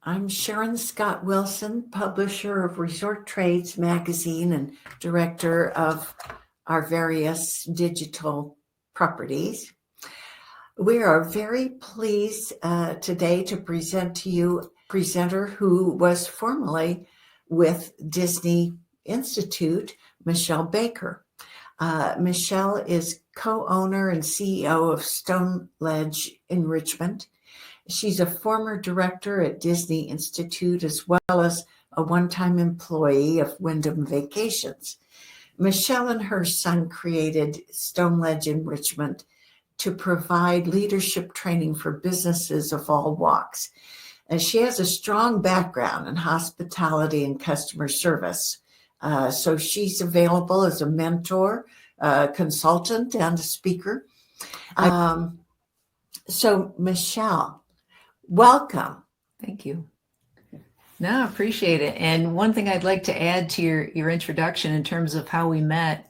I'm Sharon Scott Wilson, publisher of Resort Trades magazine and director of our various digital properties. We are very pleased today to present to you a presenter who was formerly with Disney Institute, Michelle Baker. Michelle is co-owner and CEO of Stoneledge Enrichment. She's a former director at Disney Institute as well as a one-time employee of Wyndham Vacations. Michelle and her son created Stoneledge Enrichment to provide leadership training for businesses of all walks. And she has a strong background in hospitality and customer service. So she's available as a mentor, consultant, and a speaker. So Michelle, welcome. Thank you. No, I appreciate it. And one thing I'd like to add to your introduction in terms of how we met,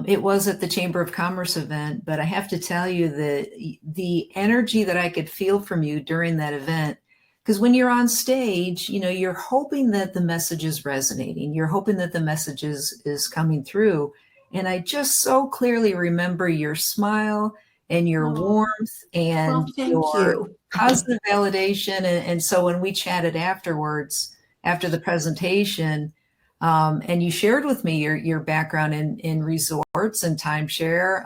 it was at the Chamber of Commerce event, but I have to tell you that the energy that I could feel from you during that event, because when you're on stage, you're hoping that the message is resonating. You're hoping that the message is coming through. And I just so clearly remember your smile and your warmth and your positive validation. And so when we chatted afterwards, after the presentation, and you shared with me your background in resorts and timeshare,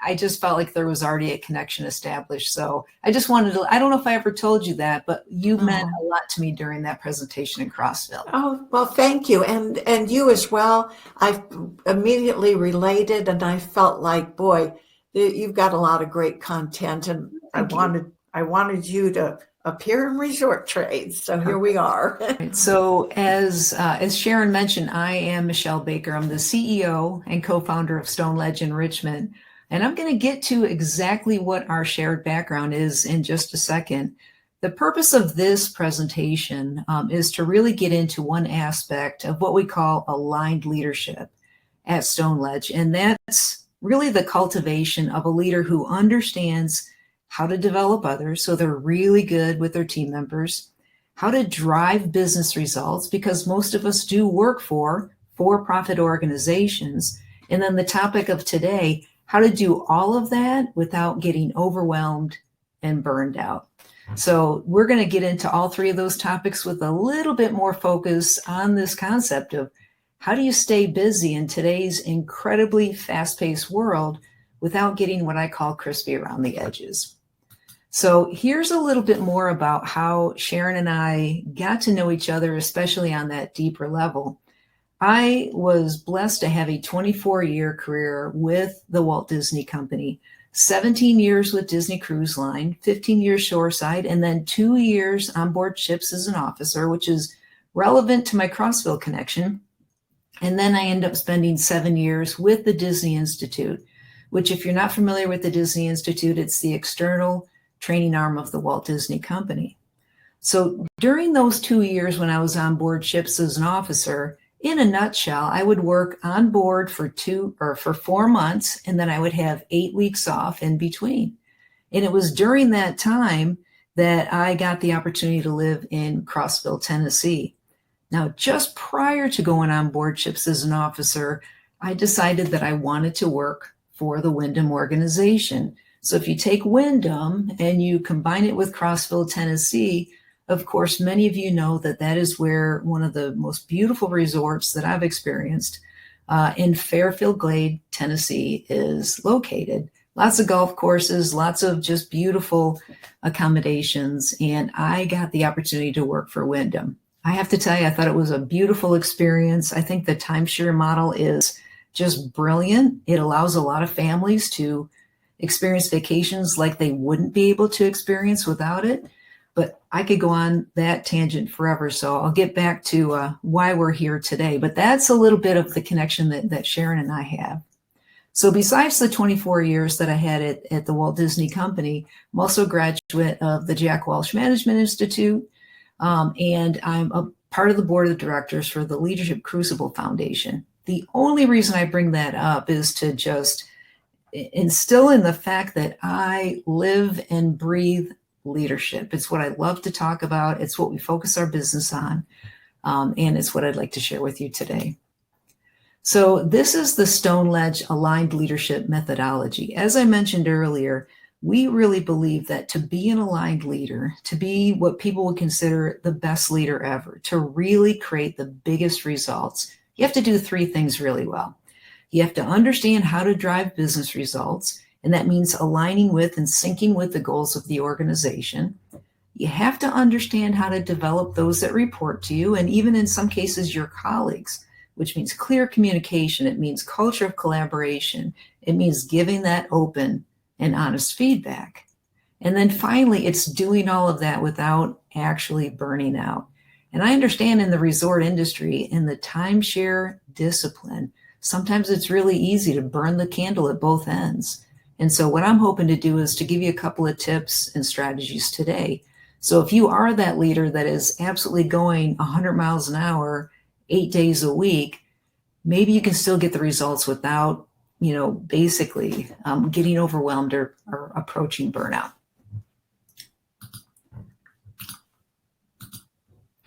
I just felt like there was already a connection established. So I just wanted to, I don't know if I ever told you that, but you meant a lot to me during that presentation in Crossville. Oh, well, thank you. And you as well. I've immediately related, and I felt like, boy, you've got a lot of great content, and I wanted you to appear in Resort Trades. So here we are. So as Sharon mentioned, I am Michelle Baker. I'm the CEO and co-founder of Stoneledge Enrichment. And I'm going to get to exactly what our shared background is in just a second. The purpose of this presentation is to really get into one aspect of what we call aligned leadership at Stoneledge. And that's really the cultivation of a leader who understands how to develop others so they're really good with their team members, how to drive business results, because most of us do work for for-profit organizations. And then the topic of today, how to do all of that without getting overwhelmed and burned out. So we're going to get into all three of those topics with a little bit more focus on this concept of how do you stay busy in today's incredibly fast-paced world without getting what I call crispy around the edges. So here's a little bit more about how Sharon and I got to know each other, especially on that deeper level. I was blessed to have a 24-year career with the Walt Disney Company, 17 years with Disney Cruise Line, 15 years shoreside, and then 2 years on board ships as an officer, which is relevant to my Crossville connection. And then I ended up spending 7 years with the Disney Institute, which, if you're not familiar with the Disney Institute, it's the external training arm of the Walt Disney Company. So during those 2 years when I was on board ships as an officer, in a nutshell, I would work on board for 4 months, and then I would have 8 weeks off in between. And it was during that time that I got the opportunity to live in Crossville, Tennessee. Now, just prior to going on board ships as an officer, I decided that I wanted to work for the Wyndham organization. So if you take Wyndham and you combine it with Crossville, Tennessee, of course, many of you know that that is where one of the most beautiful resorts that I've experienced in Fairfield Glade, Tennessee, is located. Lots of golf courses, lots of just beautiful accommodations. And I got the opportunity to work for Wyndham. I have to tell you, I thought it was a beautiful experience. I think the timeshare model is just brilliant. It allows a lot of families to experience vacations like they wouldn't be able to experience without it. But I could go on that tangent forever. So I'll get back to why we're here today. But that's a little bit of the connection that Sharon and I have. So besides the 24 years that I had at the Walt Disney Company, I'm also a graduate of the Jack Welch Management Institute. And I'm a part of the board of directors for the Leadership Crucible Foundation. The only reason I bring that up is to just instill in the fact that I live and breathe leadership. It's what I love to talk about. It's what we focus our business on. And it's what I'd like to share with you today. So this is the Stoneledge Aligned Leadership Methodology. As I mentioned earlier, we really believe that to be an aligned leader, to be what people would consider the best leader ever, to really create the biggest results, you have to do three things really well. You have to understand how to drive business results, and that means aligning with and syncing with the goals of the organization. You have to understand how to develop those that report to you, and even in some cases, your colleagues, which means clear communication. It means culture of collaboration. It means giving that open and honest feedback. And then finally, it's doing all of that without actually burning out. And I understand in the resort industry, in the timeshare discipline, sometimes it's really easy to burn the candle at both ends. And so what I'm hoping to do is to give you a couple of tips and strategies today. So if you are that leader that is absolutely going 100 miles an hour, 8 days a week, maybe you can still get the results without, basically getting overwhelmed or approaching burnout.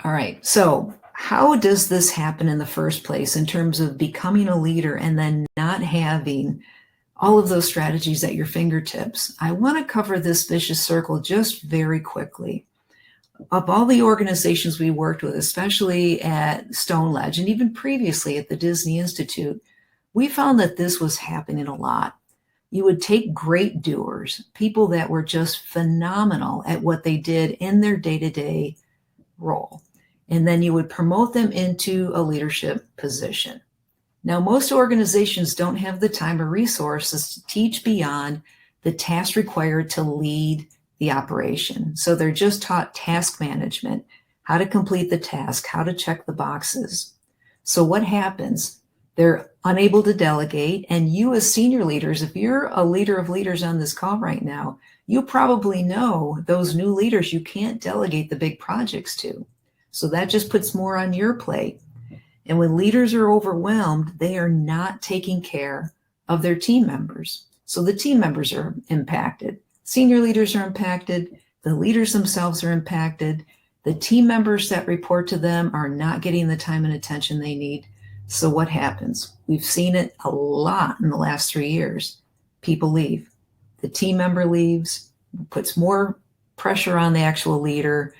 All right. So how does this happen in the first place in terms of becoming a leader and then not having all of those strategies at your fingertips? I want to cover this vicious circle just very quickly. Of all the organizations we worked with, especially at Stoneledge and even previously at the Disney Institute, we found that this was happening a lot. You would take great doers, people that were just phenomenal at what they did in their day-to-day role, and then you would promote them into a leadership position. Now, most organizations don't have the time or resources to teach beyond the tasks required to lead the operation. So they're just taught task management, how to complete the task, how to check the boxes. So what happens? They're unable to delegate. And you as senior leaders, if you're a leader of leaders on this call right now, you probably know those new leaders you can't delegate the big projects to. So that just puts more on your plate. And when leaders are overwhelmed, they are not taking care of their team members. So the team members are impacted. Senior leaders are impacted. The leaders themselves are impacted. The team members that report to them are not getting the time and attention they need. So what happens? We've seen it a lot in the last 3 years. People leave. The team member leaves, puts more pressure on the actual leader.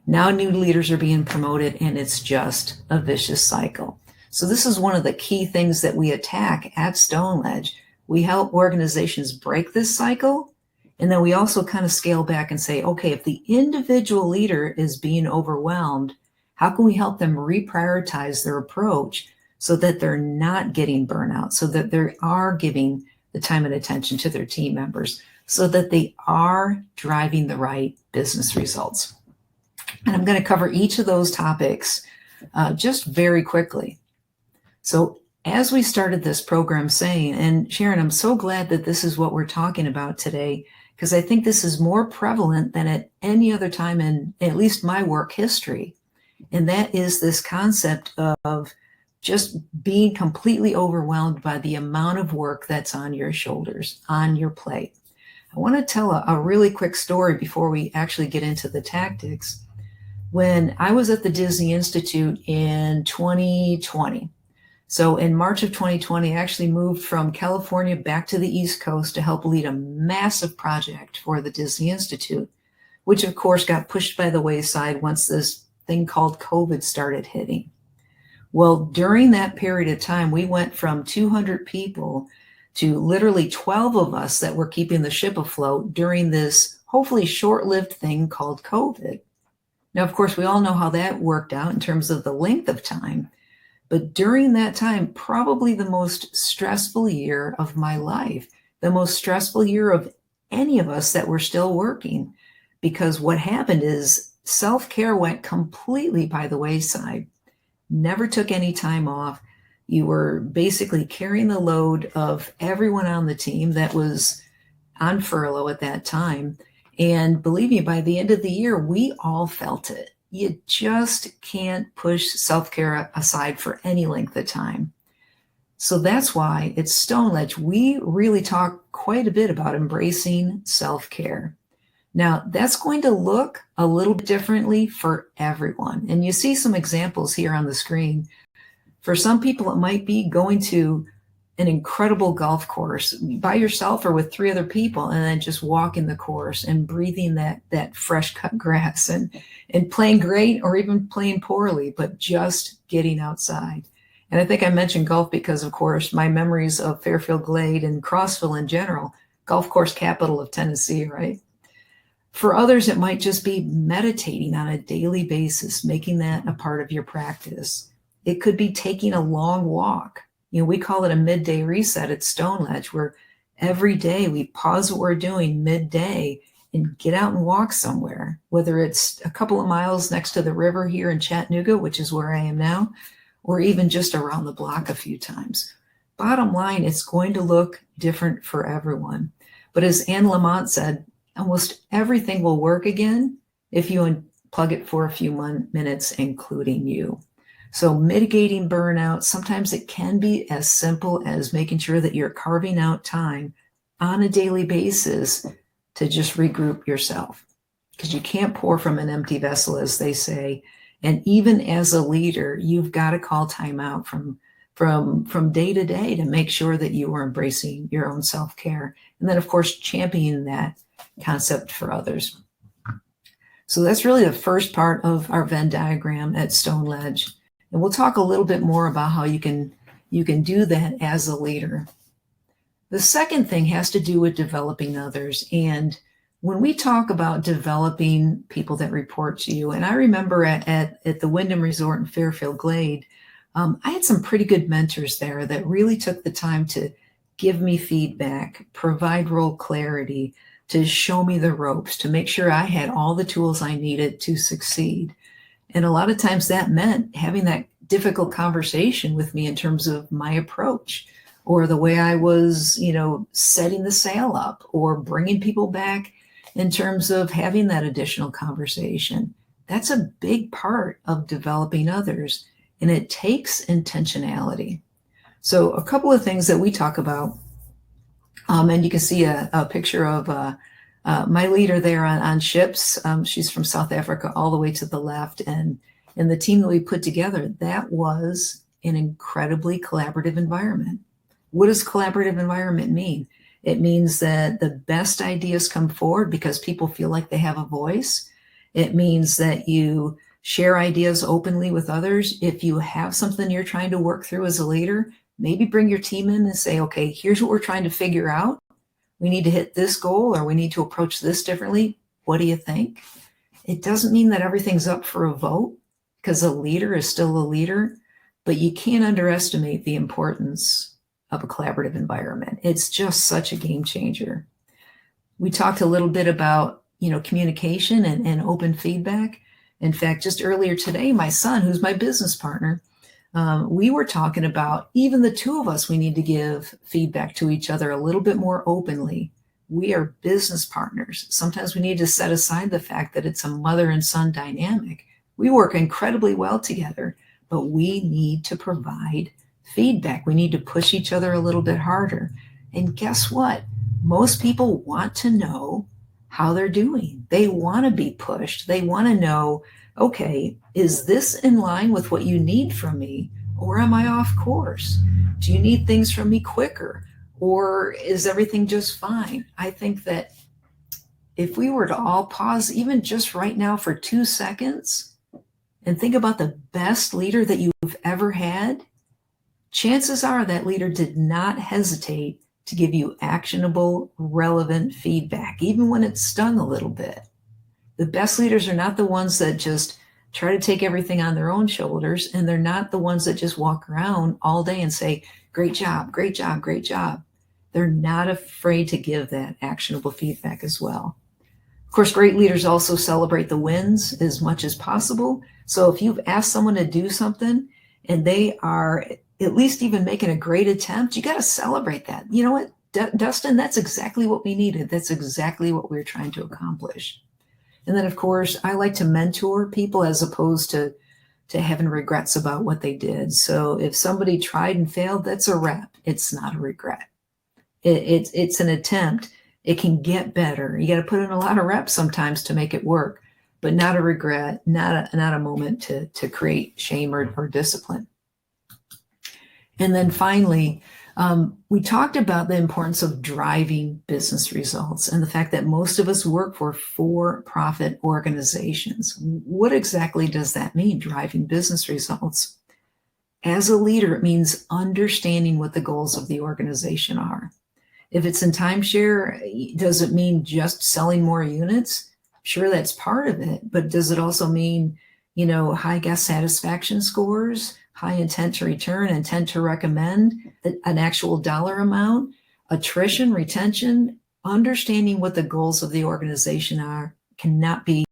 Now new leaders are being promoted, and it's just a vicious cycle. So this is one of the key things that we attack at Stoneledge. We help organizations break this cycle. And then we also kind of scale back and say, okay, if the individual leader is being overwhelmed, how can we help them reprioritize their approach so that they're not getting burnout, so that they are giving the time and attention to their team members, so that they are driving the right business results? And I'm going to cover each of those topics just very quickly. So as we started this program saying, and Sharon, I'm so glad that this is what we're talking about today, because I think this is more prevalent than at any other time in at least my work history. And that is this concept of just being completely overwhelmed by the amount of work that's on your shoulders, on your plate. I want to tell a really quick story before we actually get into the tactics. When I was at the Disney Institute in 2020, so in March of 2020, I actually moved from California back to the East Coast to help lead a massive project for the Disney Institute, which of course got pushed by the wayside once this thing called COVID started hitting. Well, during that period of time, we went from 200 people to literally 12 of us that were keeping the ship afloat during this hopefully short-lived thing called COVID. Now, of course, we all know how that worked out in terms of the length of time. But during that time, probably the most stressful year of my life, the most stressful year of any of us that were still working, because what happened is self-care went completely by the wayside, never took any time off. You were basically carrying the load of everyone on the team that was on furlough at that time. And believe me, by the end of the year, we all felt it. You just can't push self-care aside for any length of time. So that's why at Stoneledge, we really talk quite a bit about embracing self-care. Now, that's going to look a little bit differently for everyone. And you see some examples here on the screen. For some people, it might be going to an incredible golf course by yourself or with 3 other people, and then just walking the course and breathing that fresh cut grass and playing great or even playing poorly, but just getting outside. And I think I mentioned golf because, of course, my memories of Fairfield Glade and Crossville in general, golf course capital of Tennessee, right? For others, it might just be meditating on a daily basis, making that a part of your practice. It could be taking a long walk. We call it a midday reset at Stoneledge, where every day we pause what we're doing midday and get out and walk somewhere, whether it's a couple of miles next to the river here in Chattanooga, which is where I am now, or even just around the block a few times. Bottom line, it's going to look different for everyone. But as Anne Lamont said, almost everything will work again if you unplug it for a few minutes, including you. So mitigating burnout, sometimes it can be as simple as making sure that you're carving out time on a daily basis to just regroup yourself, because you can't pour from an empty vessel, as they say. And even as a leader, you've got to call time out from day to day to make sure that you are embracing your own self-care. And then, of course, championing that concept for others. So that's really the first part of our Venn diagram at Stoneledge. And we'll talk a little bit more about how you can do that as a leader. The second thing has to do with developing others. And when we talk about developing people that report to you, and I remember at the Wyndham Resort in Fairfield Glade, I had some pretty good mentors there that really took the time to give me feedback, provide role clarity, to show me the ropes, to make sure I had all the tools I needed to succeed. And a lot of times that meant having that difficult conversation with me in terms of my approach or the way I was, setting the c.a.l.m up or bringing people back in terms of having that additional conversation. That's a big part of developing others, and it takes intentionality. So a couple of things that we talk about, and you can see a picture of my leader there on ships. She's from South Africa all the way to the left. And the team that we put together, that was an incredibly collaborative environment. What does collaborative environment mean? It means that the best ideas come forward because people feel like they have a voice. It means that you share ideas openly with others. If you have something you're trying to work through as a leader, maybe bring your team in and say, okay, here's what we're trying to figure out. We need to hit this goal, or we need to approach this differently. What do you think? It doesn't mean that everything's up for a vote, because a leader is still a leader, but you can't underestimate the importance of a collaborative environment. It's just such a game changer. We talked a little bit about, communication and open feedback. In fact, just earlier today, my son, who's my business partner, we were talking about even the two of us, we need to give feedback to each other a little bit more openly. We are business partners. Sometimes we need to set aside the fact that it's a mother and son dynamic. We work incredibly well together, but we need to provide feedback. We need to push each other a little bit harder. And guess what? Most people want to know how they're doing. They want to be pushed. They want to know, okay, is this in line with what you need from me, or am I off course? Do you need things from me quicker, or is everything just fine? I think that if we were to all pause even just right now for 2 seconds and think about the best leader that you've ever had, chances are that leader did not hesitate to give you actionable, relevant feedback, even when it stung a little bit. The best leaders are not the ones that just try to take everything on their own shoulders, and they're not the ones that just walk around all day and say, great job, great job, great job. They're not afraid to give that actionable feedback as well. Of course, great leaders also celebrate the wins as much as possible. So if you've asked someone to do something and they are at least even making a great attempt, you got to celebrate that. You know what, Dustin, that's exactly what we needed. That's exactly what we're trying to accomplish. And then, of course, I like to mentor people as opposed to having regrets about what they did. So if somebody tried and failed, that's a rep. It's not a regret. It's an attempt. It can get better. You got to put in a lot of reps sometimes to make it work, but not a regret, not a moment to create shame or discipline. And then finally, we talked about the importance of driving business results and the fact that most of us work for for-profit organizations. What exactly does that mean, driving business results? As a leader, it means understanding what the goals of the organization are. If it's in timeshare, does it mean just selling more units? Sure, that's part of it, but does it also mean, high guest satisfaction scores, high intent to return, intent to recommend, an actual dollar amount, attrition, retention? Understanding what the goals of the organization are cannot be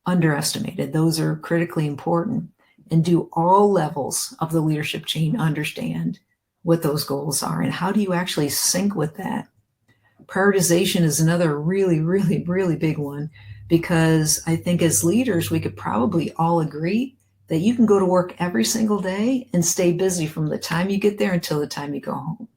underestimated. Those are critically important. And do all levels of the leadership chain understand what those goals are, and how do you actually sync with that? Prioritization is another really, really, really big one, because I think as leaders, we could probably all agree that you can go to work every single day and stay busy from the time you get there until the time you go home.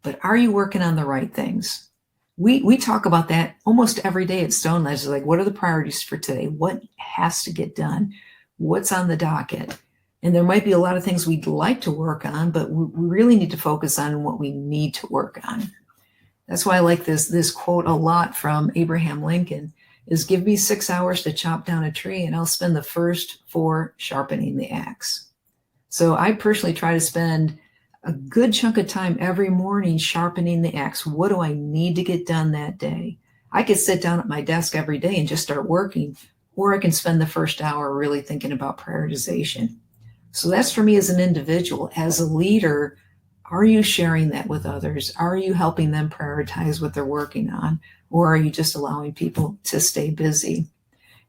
But are you working on the right things? We talk about that almost every day at Stoneledge. Like, what are the priorities for today? What has to get done? What's on the docket? And there might be a lot of things we'd like to work on, but we really need to focus on what we need to work on. That's why I like this quote a lot from Abraham Lincoln, is give me 6 hours to chop down a tree and I'll spend the first 4 sharpening the axe. So I personally try to spend a good chunk of time every morning sharpening the axe. What do I need to get done that day? I could sit down at my desk every day and just start working, or I can spend the first hour really thinking about prioritization. So that's for me as an individual. As a leader, are you sharing that with others? Are you helping them prioritize what they're working on? Or are you just allowing people to stay busy?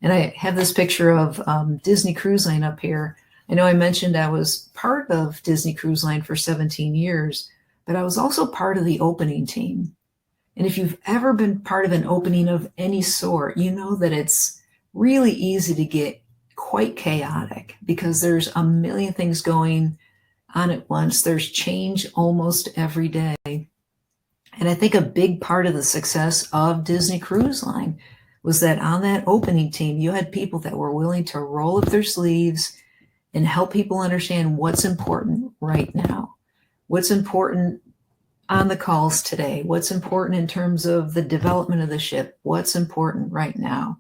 And I have this picture of Disney Cruise Line up here. I know I mentioned I was part of Disney Cruise Line for 17 years, but I was also part of the opening team. And if you've ever been part of an opening of any sort, you know that it's really easy to get quite chaotic because there's a million things going on at once. There's change almost every day. And I think a big part of the success of Disney Cruise Line was that on that opening team, you had people that were willing to roll up their sleeves and help people understand what's important right now, what's important on the calls today, what's important in terms of the development of the ship, what's important right now.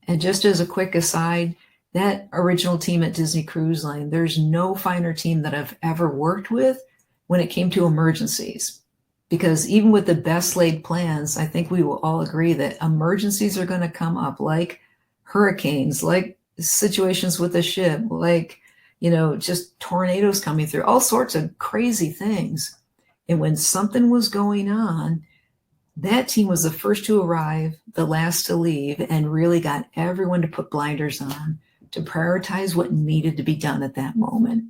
And just as a quick aside, that original team at Disney Cruise Line, there's no finer team that I've ever worked with when it came to emergencies. Because even with the best laid plans, I think we will all agree that emergencies are going to come up, like hurricanes, like situations with the ship, like, just tornadoes coming through, all sorts of crazy things. And when something was going on, that team was the first to arrive, the last to leave, and really got everyone to put blinders on to prioritize what needed to be done at that moment.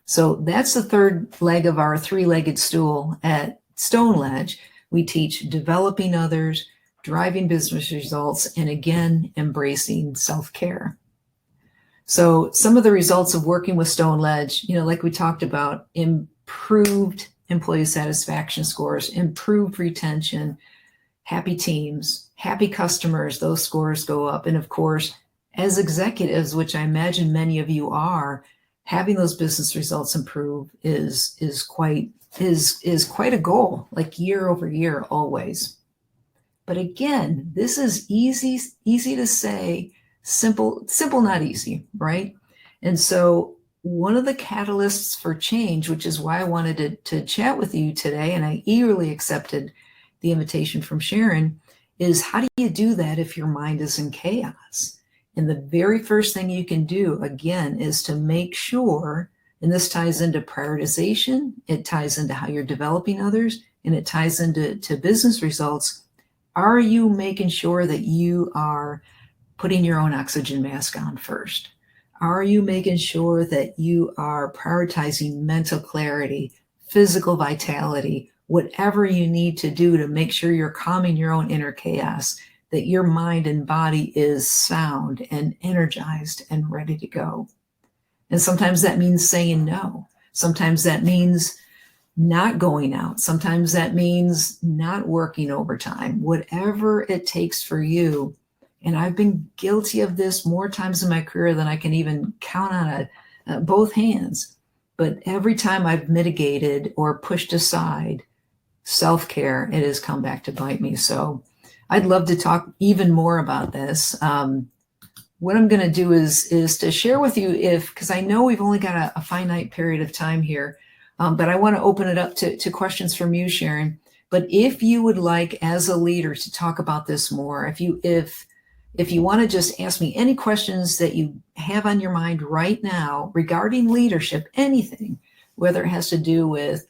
So that's the third leg of our 3-legged stool at Stoneledge. We teach developing others, driving business results, and again, embracing self-care. So some of the results of working with Stoneledge, like we talked about, improved employee satisfaction scores, improved retention, happy teams, happy customers, those scores go up. And of course, as executives, which I imagine many of you are, having those business results improve is quite a goal, like year over year, always. But again, this is easy to say, simple, not easy, right? And so one of the catalysts for change, which is why I wanted to chat with you today, and I eagerly accepted the invitation from Sharon, is how do you do that if your mind is in chaos? And the very first thing you can do, again, is to make sure, and this ties into prioritization, it ties into how you're developing others, and it ties into business results. Are you making sure that you are putting your own oxygen mask on first? Are you making sure that you are prioritizing mental clarity, physical vitality, whatever you need to do to make sure you're calming your own inner chaos, that your mind and body is sound and energized and ready to go? And sometimes that means saying no. Sometimes that means not going out. Sometimes that means not working overtime, whatever it takes for you. And I've been guilty of this more times in my career than I can even count on both hands. But every time I've mitigated or pushed aside self-care, it has come back to bite me. So I'd love to talk even more about this. What I'm going to do is to share with you, because I know we've only got a finite period of time here, but I want to open it up to questions from you, Sharon. But if you would like, as a leader, to talk about this more, if you want to just ask me any questions that you have on your mind right now regarding leadership, anything, whether it has to do with,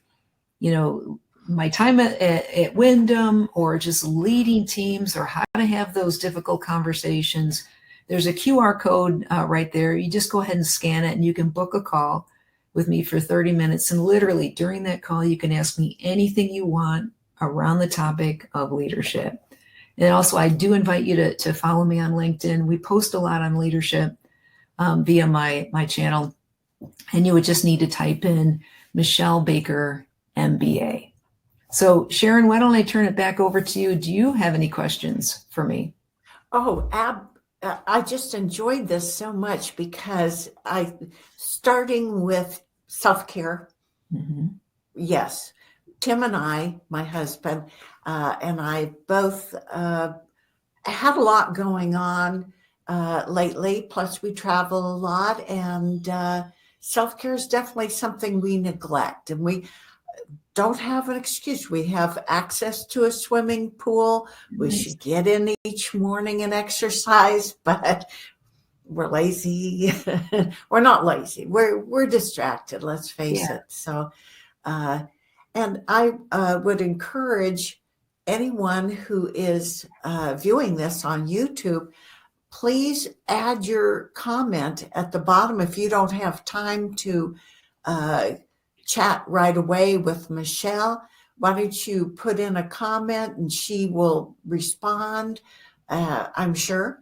my time at Wyndham, or just leading teams, or how to have those difficult conversations, there's a QR code right there. You just go ahead and scan it, and you can book a call with me for 30 minutes. And literally during that call, you can ask me anything you want around the topic of leadership. And also, I do invite you to follow me on LinkedIn. We post a lot on leadership via my channel. And you would just need to type in Michelle Baker, MBA. So Sharon, why don't I turn it back over to you? Do you have any questions for me? Oh, I just enjoyed this so much, because starting with self-care. Mm-hmm. Yes. Tim and I, my husband, and I both had a lot going on lately. Plus, we travel a lot, and self-care is definitely something we neglect, and we don't have an excuse. We have access to a swimming pool. We Nice. should get in each morning and exercise, but we're lazy. We're not lazy. We're distracted. Let's face it. So, and I would encourage anyone who is viewing this on YouTube, please add your comment at the bottom. If you don't have time to chat right away with Michelle, why don't you put in a comment and she will respond, I'm sure.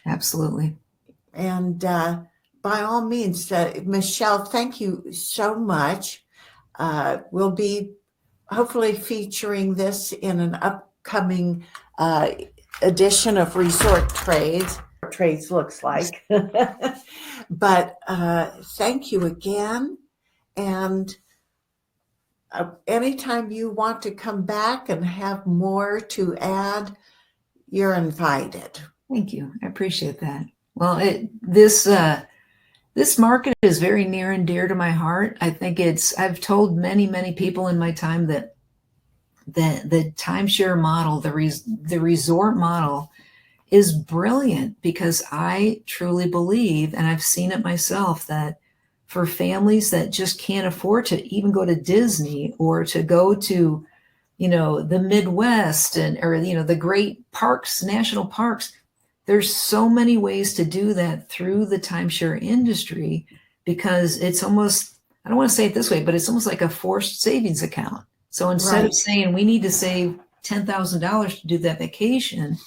Absolutely. And by all means, Michelle, thank you so much. We'll be hopefully featuring this in an upcoming edition of Resort Trades. Trades looks like. But thank you again. And anytime you want to come back and have more to add, you're invited. Thank you. I appreciate that. Well, this market is very near and dear to my heart. I think I've told many people in my time that the timeshare model, the resort model, is brilliant, because I truly believe, and I've seen it myself, that for families that just can't afford to even go to Disney, or to go to, the Midwest, or the great parks, national parks, there's so many ways to do that through the timeshare industry, because it's almost, I don't want to say it this way, but it's almost like a forced savings account. So instead of saying we need to save $10,000 to do that vacation,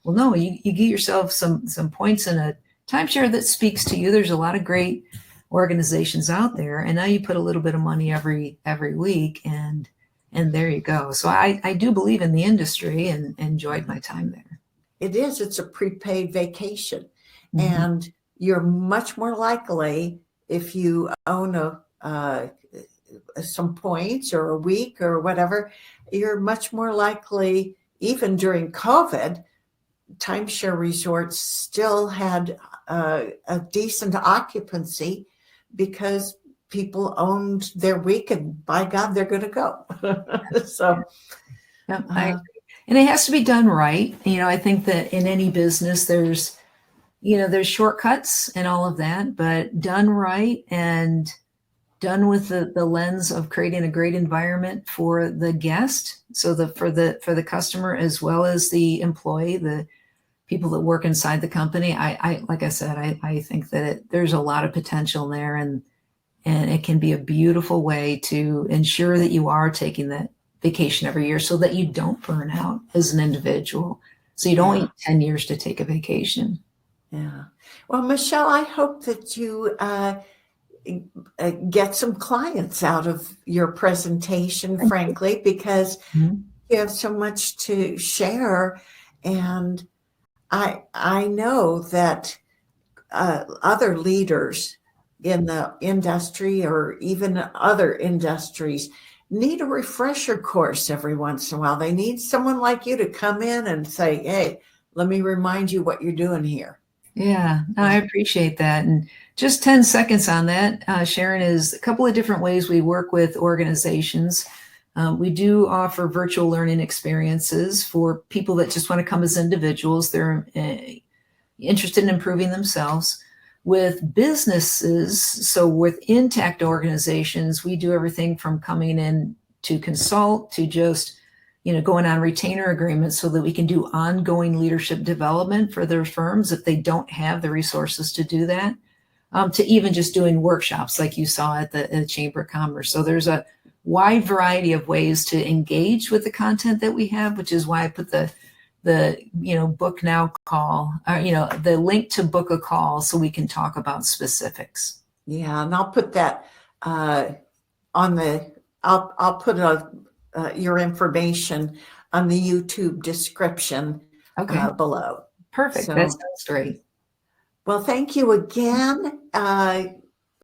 well, no, you get yourself some points in a timeshare that speaks to you. There's a lot of great organizations out there, and now you put a little bit of money every week, and there you go. So I do believe in the industry, and enjoyed my time there. It is. It's a prepaid vacation. Mm-hmm. And you're much more likely, if you own some points or a week or whatever, you're much more likely, even during COVID, timeshare resorts still had a decent occupancy, because people owned their week, and by God, they're going to go. So, yep, I agree. And it has to be done right. I think that in any business, there's shortcuts and all of that, but done right and done with the lens of creating a great environment for the guest. So for the customer, as well as the employee, the people that work inside the company. I like I said, I think that there's a lot of potential there, and it can be a beautiful way to ensure that you are taking that vacation every year, so that you don't burn out as an individual. So you don't wait 10 years to take a vacation. Yeah. Well, Michelle, I hope that you get some clients out of your presentation, frankly, because Mhm. you have so much to share. And I know that other leaders in the industry or even other industries need a refresher course every once in a while. They need someone like you to come in and say, hey, let me remind you what you're doing here. Yeah, no, I appreciate that. And just 10 seconds on that, Sharon, is a couple of different ways we work with organizations. We do offer virtual learning experiences for people that just want to come as individuals. They're interested in improving themselves. With businesses, so with intact organizations, we do everything from coming in to consult to just going on retainer agreements so that we can do ongoing leadership development for their firms if they don't have the resources to do that, to even just doing workshops like you saw at the Chamber of Commerce. So there's a wide variety of ways to engage with the content that we have, which is why I put the book now call, the link to book a call so we can talk about specifics. Yeah, and I'll put that on the. I'll put your information on the YouTube description Okay, below. perfect. So, That sounds great. well, thank you again.